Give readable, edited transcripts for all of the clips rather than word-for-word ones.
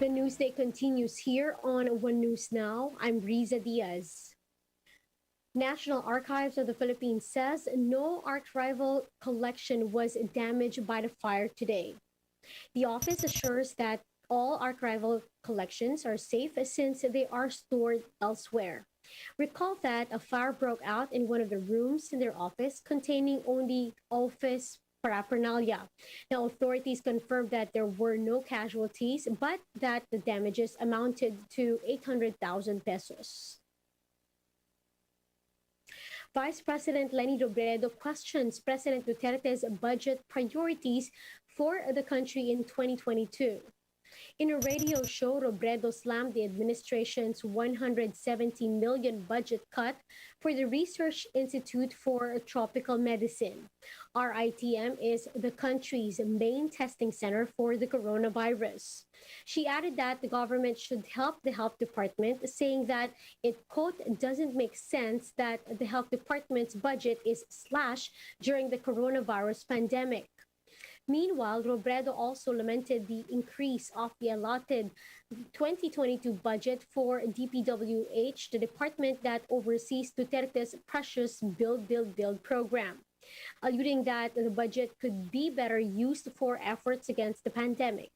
The Newsday continues here on One News Now. I'm Riza Diaz. National Archives of the Philippines says no archival collection was damaged by the fire today. The office assures that all archival collections are safe since they are stored elsewhere. Recall that a fire broke out in one of the rooms in their office containing only office paraphernalia. Now, authorities confirmed that there were no casualties, but that the damages amounted to 800,000 pesos. Vice President Leni Robredo questions President Duterte's budget priorities for the country in 2022. In a radio show, Robredo slammed the administration's 170 million budget cut for the Research Institute for Tropical Medicine. RITM is the country's main testing center for the coronavirus. She added that the government should help the health department, saying that it, quote, doesn't make sense that the health department's budget is slashed during the coronavirus pandemic. Meanwhile, Robredo also lamented the increase of the allotted 2022 budget for DPWH, the department that oversees Duterte's precious Build program, alluding that the budget could be better used for efforts against the pandemic.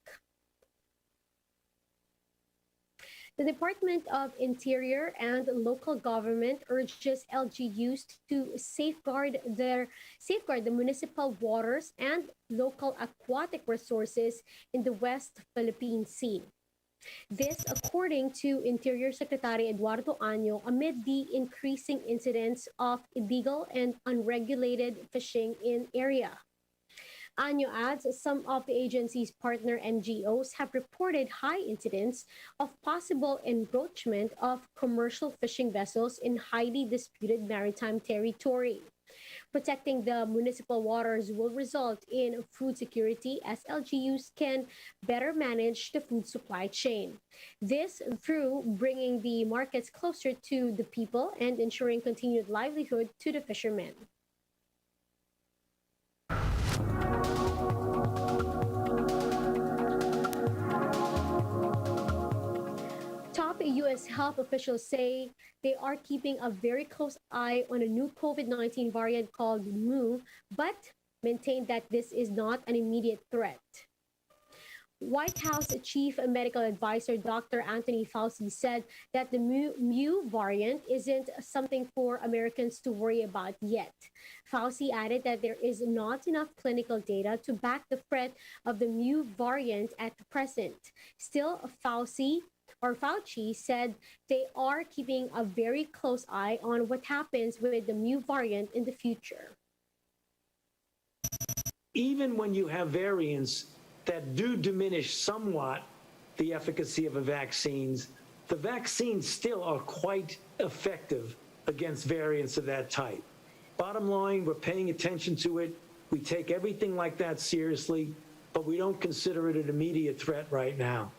The Department of Interior and Local Government urges LGUs to safeguard the municipal waters and local aquatic resources in the West Philippine Sea. This, according to Interior Secretary Eduardo Año, amid the increasing incidence of illegal and unregulated fishing in area. Año adds some of the agency's partner NGOs have reported high incidence of possible encroachment of commercial fishing vessels in highly disputed maritime territory. Protecting the municipal waters will result in food security as LGUs can better manage the food supply chain. This through bringing the markets closer to the people and ensuring continued livelihood to the fishermen. Top U.S. health officials say they are keeping a very close eye on a new COVID-19 variant called Mu, but maintain that this is not an immediate threat. White House Chief Medical Advisor Dr. Anthony Fauci said that the Mu variant isn't something for Americans to worry about yet. Fauci added that there is not enough clinical data to back the threat of the Mu variant at present. Still, Fauci said they are keeping a very close eye on what happens with the Mu variant in the future. Even when you have variants that do diminish somewhat the efficacy of the vaccines still are quite effective against variants of that type. Bottom line, we're paying attention to it. We take everything like that seriously, but we don't consider it an immediate threat right now.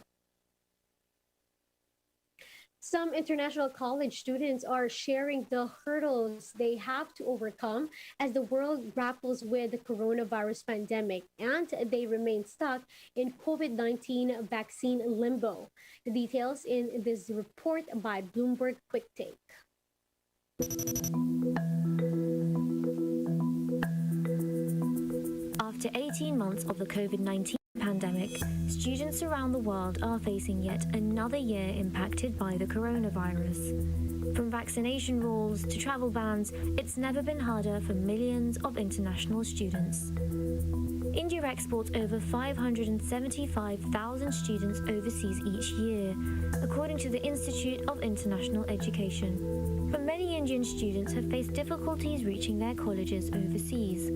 Some international college students are sharing the hurdles they have to overcome as the world grapples with the coronavirus pandemic, and they remain stuck in COVID-19 vaccine limbo. The details in this report by Bloomberg Quick Take. After 18 months of the COVID-19 pandemic, students around the world are facing yet another year impacted by the coronavirus. From vaccination rules to travel bans, it's never been harder for millions of international students. India exports over 575,000 students overseas each year, according to the Institute of International Education. But many Indian students have faced difficulties reaching their colleges overseas.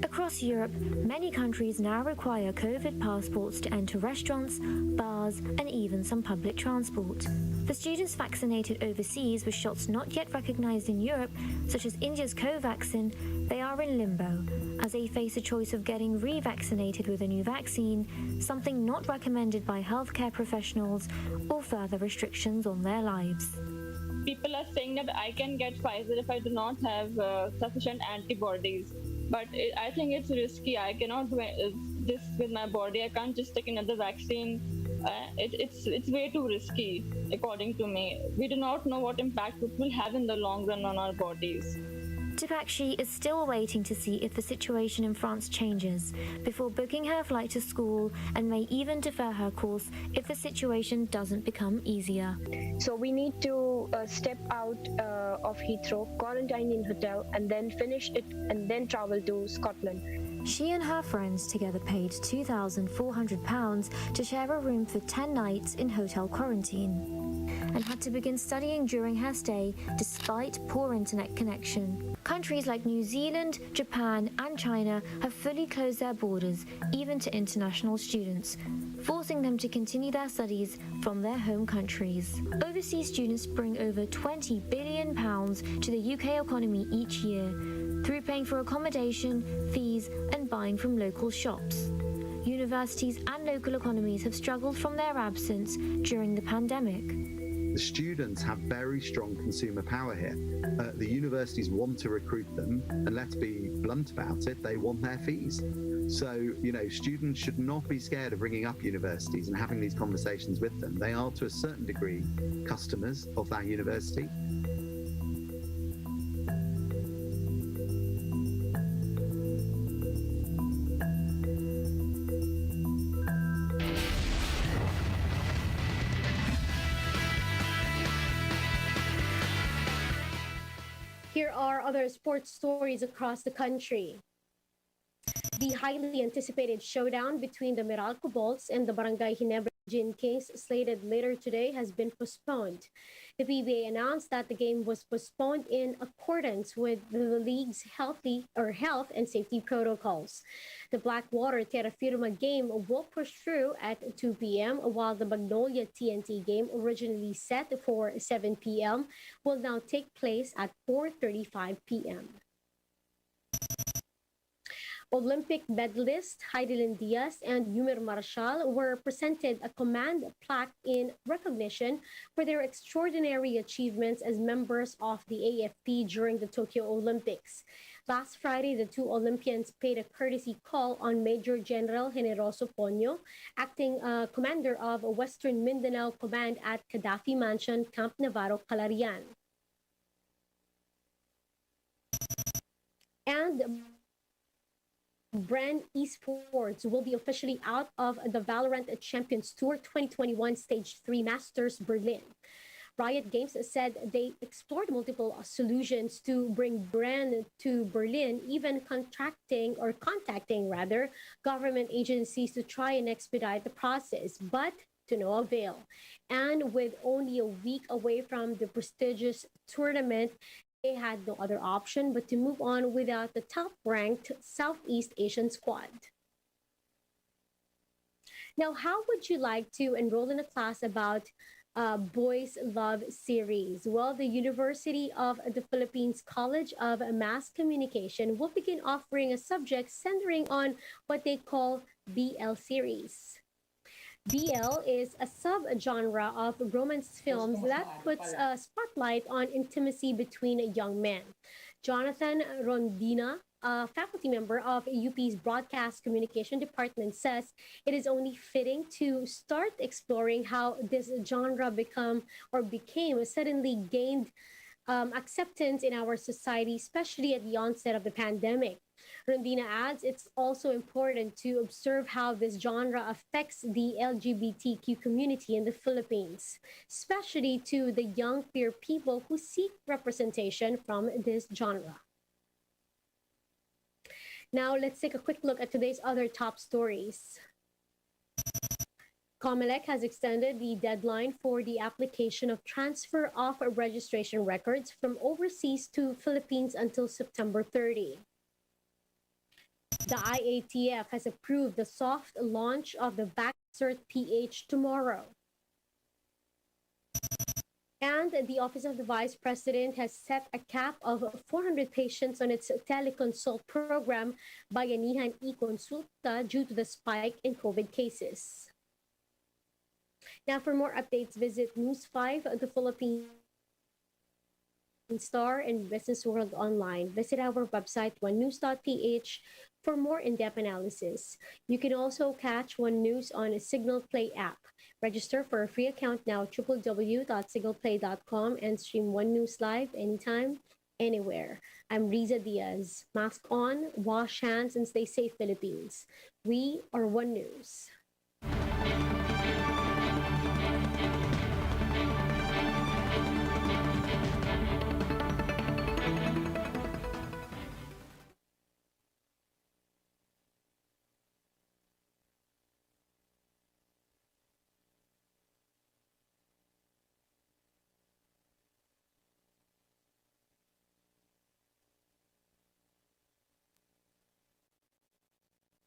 Across Europe, many countries now require COVID passports to enter restaurants, bars, and even some public transport. For students vaccinated overseas with shots not yet recognized in Europe, such as India's Covaxin, they are in limbo, as they face a choice of getting revaccinated with a new vaccine, something not recommended by healthcare professionals, or further restrictions on their lives. People are saying that I can get Pfizer if I do not have sufficient antibodies. But I think it's risky. I cannot do this with my body. I can't just take another vaccine It's way too risky, according to me. We do not know what impact it will have in the long run on our bodies. Dipakshi is still waiting to see if the situation in France changes before booking her flight to school and may even defer her course if the situation doesn't become easier. So we need to step out of Heathrow, quarantine in hotel, and then finish it and then travel to Scotland. She and her friends together paid £2,400 to share a room for 10 nights in hotel quarantine and had to begin studying during her stay despite poor internet connection. Countries like New Zealand, Japan and China have fully closed their borders even to international students, forcing them to continue their studies from their home countries. Overseas students bring over £20 billion to the UK economy each year through paying for accommodation, fees and buying from local shops. Universities and local economies have struggled from their absence during the pandemic. The students have very strong consumer power here. The universities want to recruit them, and let's be blunt about it, they want their fees. So, students should not be scared of ringing up universities and having these conversations with them. They are, to a certain degree, customers of that university. Here are other sports stories across the country. The highly anticipated showdown between the Meralco Bolts and the Barangay-Ginebra Gin Kings, slated later today, has been postponed. The PBA announced that the game was postponed in accordance with the league's health and safety protocols. The Blackwater Terra Firma game will push through at 2 p.m., while the Magnolia TNT game, originally set for 7 p.m., will now take place at 4:35 p.m. Olympic medalists Heidelin Diaz and Yumer Marshall were presented a command plaque in recognition for their extraordinary achievements as members of the AFP during the Tokyo Olympics. Last Friday, the two Olympians paid a courtesy call on Major General Generoso Ponyo, acting commander of Western Mindanao Command at Gaddafi Mansion, Camp Navarro, Calarian. And Brand Esports will be officially out of the Valorant Champions Tour 2021 Stage 3 Masters Berlin. Riot Games said they explored multiple solutions to bring Brand to Berlin, even contacting government agencies to try and expedite the process, but to no avail. And with only a week away from the prestigious tournament, they had no other option but to move on without the top-ranked Southeast Asian squad. Now, how would you like to enroll in a class about Boys Love series? Well, the University of the Philippines College of Mass Communication will begin offering a subject centering on what they call BL series. BL is a sub-genre of romance films that puts a spotlight on intimacy between young men. Jonathan Rondina, a faculty member of UP's Broadcast Communication Department, says it is only fitting to start exploring how this genre became suddenly gained acceptance in our society, especially at the onset of the pandemic. Rondina adds it's also important to observe how this genre affects the LGBTQ community in the Philippines, especially to the young queer people who seek representation from this genre. Now, let's take a quick look at today's other top stories. COMELEC has extended the deadline for the application of transfer of registration records from overseas to Philippines until September 30. The IATF has approved the soft launch of the VaxCert PH tomorrow. And the Office of the Vice President has set a cap of 400 patients on its teleconsult program, Bayanihan e-Consulta, due to the spike in COVID cases. Now, for more updates, visit News 5, the Philippines. Star and Business World Online. Visit our website, onenews.ph, for more in-depth analysis. You can also catch One News on a Signal Play app. Register for a free account now, www.signalplay.com, and stream One News live anytime, anywhere. I'm Riza Diaz. Mask on, wash hands, and stay safe, Philippines. We are One News.